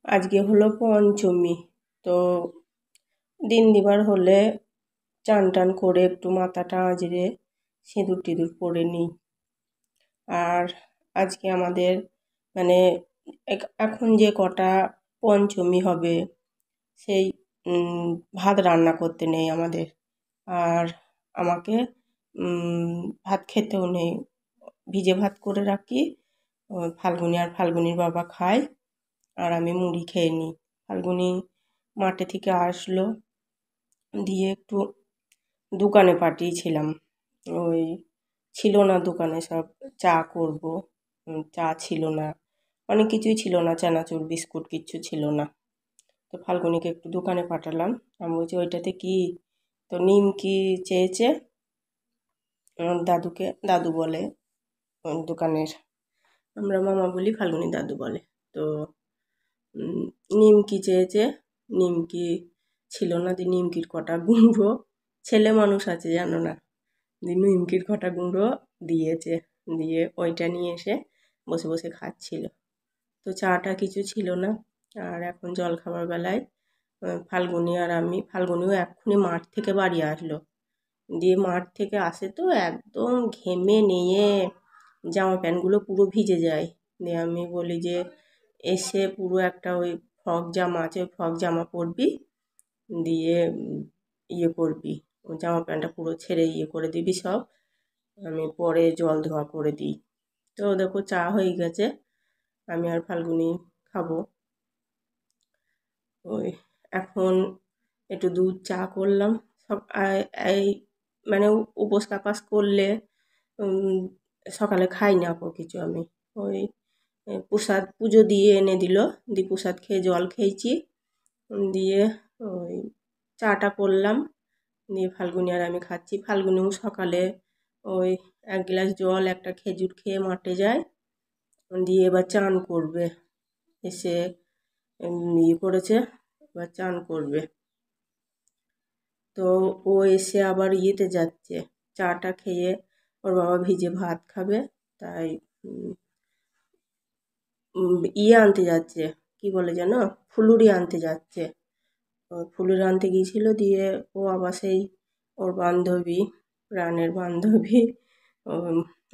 আজকে হলো পঞ্চমী। তো দিন দিবার হলে চান টান করে একটু মাথাটা আঁচড়ে সিঁদুর টিঁদুর পরে নিই। আর আজকে আমাদের মানে এখন যে কটা পঞ্চমী হবে সেই ভাত রান্না করতে নেই আমাদের, আর আমাকে ভাত খেতেও নেই। ভিজে ভাত করে রাখি, ফাল্গুনি আর ফাল্গুনির বাবা খায় আর আমি মুড়ি খেয়ে নিই। ফাল্গুনি মাঠে থেকে আসলো, দিয়ে একটু দোকানে পাঠিয়েছিলাম। ওই ছিল না দোকানে, সব চা করব, চা ছিল না, অনেক কিছুই ছিল না, চানাচুর বিস্কুট কিচ্ছু ছিল না। তো ফাল্গুনিকে একটু দোকানে পাঠালাম। আমি বলছি ওইটাতে কি, তো নিমকি চেয়েছে। দাদুকে দাদু বলে দোকানের, আমরা মামা বলি, ফাল্গুনি দাদু বলে। তো নিমকি চেয়েছে, নিমকি ছিল না। দিয়ে নিমকির কটা গুঁড়ো, ছেলে মানুষ আছে জানো না, দিয়ে নিমকির কটা গুঁড়ো দিয়েছে, দিয়ে ওইটা নিয়ে এসে বসে বসে খাচ্ছিল। তো চাটা কিছু ছিল না। আর এখন জল খাবার বেলায় ফাল্গুনি আর আমি, ফাল্গুনিও এক্ষুনি মাঠ থেকে বাড়ি আসলো, দিয়ে মাঠ থেকে আসে তো একদম ঘেমে নিয়ে জামা প্যান্টগুলো পুরো ভিজে যায়। দিয়ে আমি বলি যে এসে পুরো একটা ওই ফ্রক জামা আছে, ওই ফ্রক জামা পরবি, দিয়ে ইয়ে করবি, ওই জামা প্যান্টটা পুরো ছেড়ে ইয়ে করে দিবি সব, আমি পরে জল ধোয়া করে দিই। তো দেখো চা হয়ে গেছে, আমি আর ফাল্গুনি খাবো। ওই এখন একটু দুধ চা করলাম। সব এই মানে উপোস কাপাস করলে সকালে খাই না কিছু আমি। ওই প্রসাদ পুজো দিয়ে এনে দিল, দিয়ে প্রসাদ খেয়ে জল খেয়েছি, দিয়ে ওই চাটা করলাম, দিয়ে ফাল্গুনি আর আমি খাচ্ছি। ফাল্গুনিও সকালে ওই 1 গ্লাস জল একটা খেজুর খেয়ে মাঠে যায়, দিয়ে এবার চান করবে, এসে ইয়ে করেছে, এবার চান করবে। তো ও এসে আবার ইয়েতে যাচ্ছে, চাটা খেয়ে ওর বাবা ভিজে ভাত খাবে, তাই ইয়ে আনতে যাচ্ছে, কি বলে যেন, ফুলুরি আনতে যাচ্ছে। ফুলুরি আনতে গিয়েছিল, দিয়ে ও আবার সেই ওর বান্ধবী, প্রাণের বান্ধবী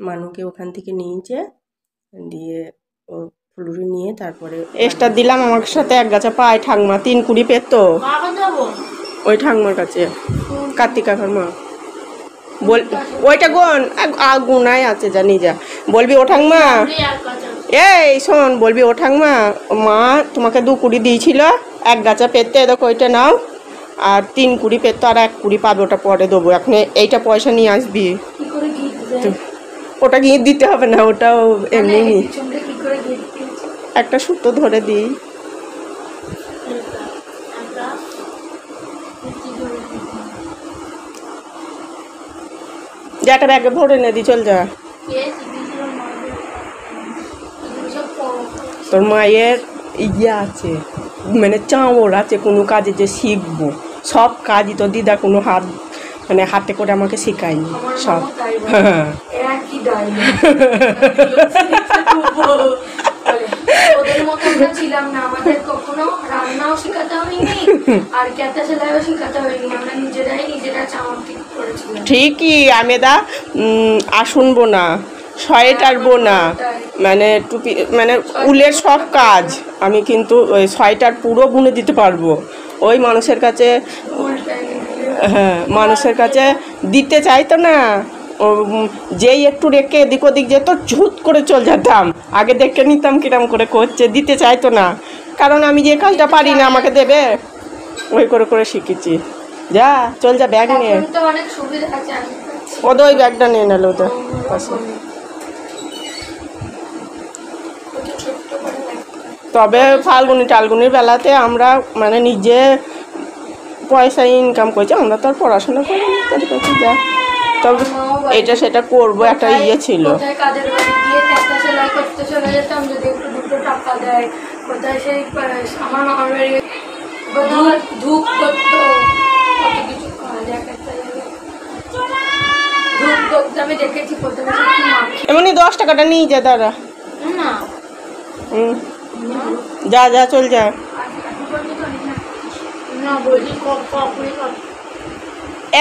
মানুকে ওখান থেকে নিয়েছে, দিয়ে ও ফুলুরি নিয়ে তারপরে এক্সট্রা দিলাম। আমার সাথে এক গাছা পায় ঠাকমা 3 কুড়ি পেত ওই ঠাকমার কাছে, কার্তিক কাকার মা। বল ওইটা গুনায় আছে, জানি যা বলবি। ও ঠাকমা, এই শোন, বলবি ও ঠাকমা, মা তোমাকে 2 কুড়ি দিয়েছিল, 1 গাছা পেতে, দেখো ওইটা নাও, আর 3 কুড়ি পেতো, আর 1 কুড়ি পাবে, ওটা পরে দেবো, এখন এইটা পয়সা নিয়ে আসবি। ওটা গিয়ে দিতে হবে না, ওটাও এমনি একটা সুতো ধরে দিই। যে একটা ব্যাগে ভরে নে দি, চল যা। তোর মায়ের ইয়ে আছে, মানে চাঁড় আছে কোনো কাজে যে শিখবো, সব কাজই তো দিদা কোনো মানে হাতে করে আমাকে শেখায়নি সব। হ্যাঁ ঠিকই, আমি শুনবো না, সোয়েটার বোনা, মানে টুপি, মানে উলের সব কাজ আমি কিন্তু ওই সোয়েটার পুরো বুনে দিতে পারবো। ওই মানুষের কাছে, হ্যাঁ মানুষের কাছে দিতে চাইতো না, যেই একটু রেখে এদিক ওদিক যেত ঝুট করে চল যেতাম, আগে দেখে নিতাম কিরম করে করছে, দিতে চাইতো না, কারণ আমি যে কাজটা পারি না আমাকে দেবে, ওই করে করে শিখেছি। যা চল যা, ব্যাগ নিয়ে, ওদের ওই ব্যাগটা নিয়ে নিল ওদের পাশে। তবে ফাল্গুনি টালগুনির বেলাতে আমরা মানে নিজে পয়সা ইনকাম করছি, আমরা তো আর পড়াশোনা করি, যা তবে এটা সেটা করবো, একটা ইয়ে ছিল। এমনি 10 টাকাটা নিয়ে যা দাঁড়া। যা যা চল যা।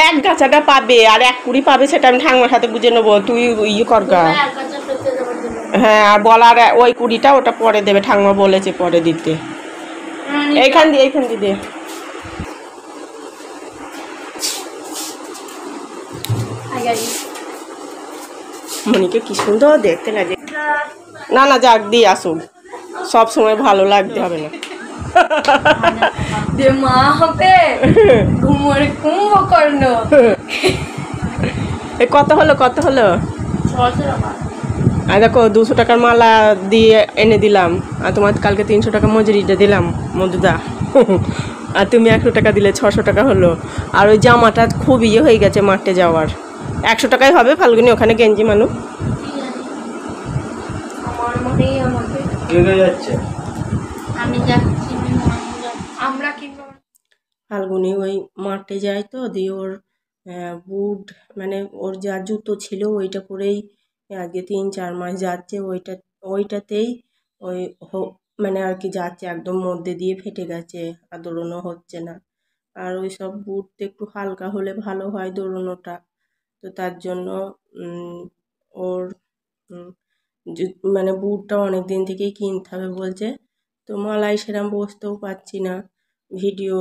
এক গাছাটা পাবে আর এক কুড়ি পাবে, সেটা আমি ঠাকুমার সাথে বুঝে নেবো, তুই ইয়ে কর গা। হ্যাঁ, আর বলার ওই কুড়িটা ওটা পরে দেবে, ঠাকুমা বলেছে পরে দিতে। এইখান দিয়ে দে। মনিকে কি সুন্দর দেখতে লাগে। না না, যাক দিয়ে আসুক, সব সময় ভালো লাগতে হবে না। মা হবে কুম্ভকর্ণ। কত হলো কত হলো? আর দেখো 200 টাকার মালা দিয়ে এনে দিলাম, আর তোমার কালকে 300 টাকা মজুরিটা দিলাম মধুদা। আর তুমি 100 টাকা দিলে 600 টাকা হলো। আর ওই জামাটা খুব ইয়ে হয়ে গেছে মাঠে যাওয়ার, 100 টাকাই হবে ফাল্গুনি, ওখানে গেঞ্জি মানুষ। ফাল্গুনি ওই মাঠে যায় তো, দিয়ে ওর বুট মানে ওর যা জুতো ছিল ওইটা পরেই আগে 3-4 মাস যাচ্ছে, ওইটাতেই ওই মানে আর কি যাচ্ছে, একদম মধ্যে দিয়ে ফেটে গেছে, আর দৌড়নো হচ্ছে না। আর ওই সব বুট একটু হালকা হলে ভালো হয় দৌড়নোটা। তো তার জন্য ওর মানে বুটটা অনেক দিন থেকেই কিনতে হবে বলছে। তো মালায় সেরকম বসতেও পারছি না, ভিডিও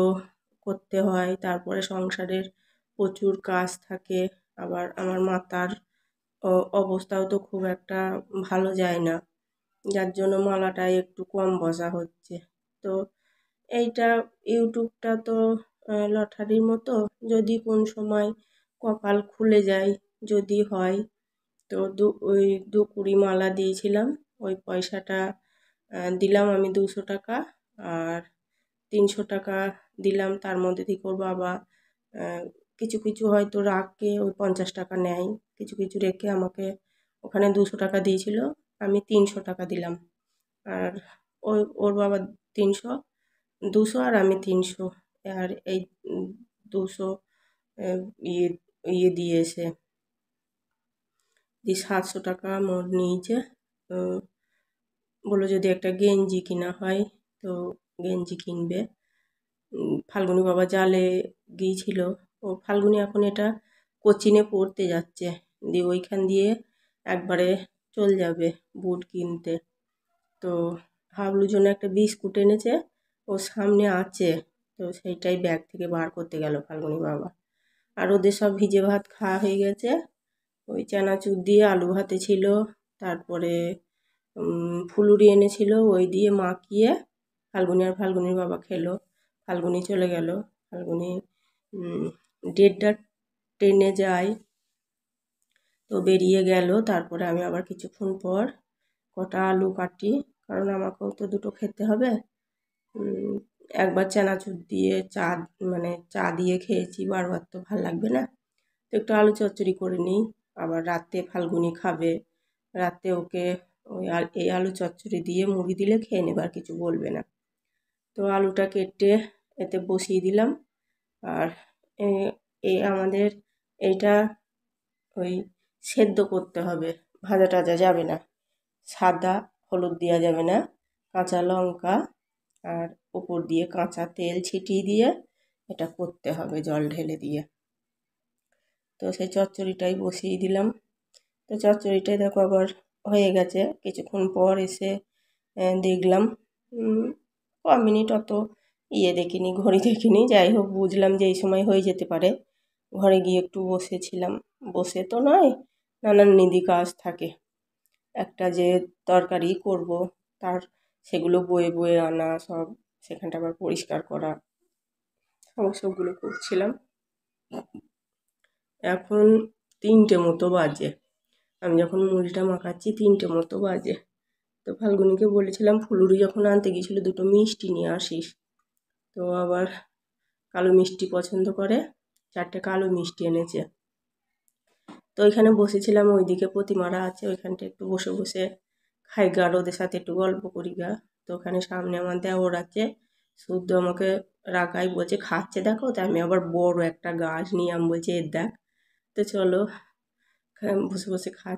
করতে হয়, তারপরে সংসারের প্রচুর কাজ থাকে, আবার আমার মাথার অবস্থাও তো খুব একটা ভালো যায় না, যার জন্য মালাটা একটু কম বসা হচ্ছে। তো এইটা ইউটিউবটা তো লটারির মতো, যদি কোন সময় কপাল খুলে যায়, যদি হয় তো ওই 2 কুড়ি মালা দিয়েছিলাম, ওই পয়সাটা দিলাম আমি 200 টাকা, আর 300 টাকা দিলাম, তার মধ্যে থেকে ওর বাবা কিছু কিছু হয়তো রাখে ওই 50 টাকা নেয়, কিছু কিছু রেখে আমাকে ওখানে 200 টাকা দিয়েছিল, আমি 300 টাকা দিলাম। আর ওর বাবা 300, 200 আর আমি 300, আর এই 200 ইয়ে ইয়ে দিয়েছে, 700 টাকা মোট নিয়েছে। বললো যদি একটা গেঞ্জি কিনা হয় তো গেঞ্জি কিনবে। ফাল্গুনি বাবা জালে গিয়েছিল, ও ফাল্গুনি এখন এটা কোচিনে পড়তে যাচ্ছে, দিয়ে ওইখান দিয়ে একবারে চল যাবে বুট কিনতে। তো হাবলুর জন্য একটা বিস্কুট এনেছে, ও সামনে আছে, তো সেইটাই ব্যাগ থেকে বার করতে গেল ফাল্গুনি বাবা। আর ওদের সব ভিজে ভাত খাওয়া হয়ে গেছে, ওই চানাচুর দিয়ে আলু ভাতে ছিল, তারপরে ফুলুরি এনেছিল, ওই দিয়ে মাখিয়ে ফাল্গুনি আর ফাল্গুনির বাবা খেলো। ফাল্গুনি চলে গেল, ফাল্গুনি 1:30 ট্রেনে যায়, তো বেরিয়ে গেল। তারপরে আমি আবার কিছুক্ষণ পর কটা আলু কাটি, কারণ আমাকেও তো দুটো খেতে হবে। একবার চানাচুর দিয়ে মানে চা দিয়ে খেয়েছি, বারবার তো ভাল লাগবে না, তো একটু আলু চচ্চড়ি করে নিই। আবার রাতে ফাল্গুনি খাবে, রাতে ওকে ওই এই আলু চচ্চড়ি দিয়ে মুড়ি দিলে খেয়ে নেবে, আর কিছু বলবে না। তো আলুটা কেটে এতে বসিয়ে দিলাম। আর এই আমাদের এইটা ওই সেদ্ধ করতে হবে, ভাজা টাজা যাবে না, সাদা হলুদ দেওয়া যাবে না, কাঁচা লঙ্কা আর উপর দিয়ে কাঁচা তেল ছিটিয়ে দিয়ে এটা করতে হবে জল ঢেলে দিয়ে। তো সেই চচ্চড়িটাই বসিয়ে দিলাম। তো চচ্চড়িটাই দেখো আবার হয়ে গেছে, কিছুক্ষণ পর এসে দেখলাম 1 মিনিট, অত দেখিনি, ঘড়ি দেখিনি, যাই হোক বুঝলাম যে এই সময় হয়ে যেতে পারে। ঘরে গিয়ে একটু বসেছিলাম, বসে তো নয়, নানান নিধি কাজ থাকে, একটা যে তরকারি করব তার সেগুলো বয়ে বয়ে আনা, সব সেখানটা আবার পরিষ্কার করা, সমস্যাগুলো করছিলাম। এখন 3টে মতো বাজে, আমি যখন মুড়িটা মাখাচ্ছি 3টে মতো বাজে। তো ফাল্গুনিকে বলেছিলাম ফুলুরি যখন আনতে গিয়েছিলো 2টো মিষ্টি নিয়ে আসিস, তো আবার কালো মিষ্টি পছন্দ করে, 4টে কালো মিষ্টি এনেছে। তো ওইখানে বসেছিলাম, ওইদিকে প্রতিমারা আছে, ওইখানটা একটু বসে বসে খাই গা, আর ওদের সাথে একটু গল্প করি গা। তো ওখানে সামনে আমার দেওর আছে, শুদ্ধ আমাকে রাগাই বলছে খাচ্ছে দেখো, তো আমি আবার বড় একটা গাছ নিয়ে আমি বলছি এর দেখ। তো চলো বসে বসে খা।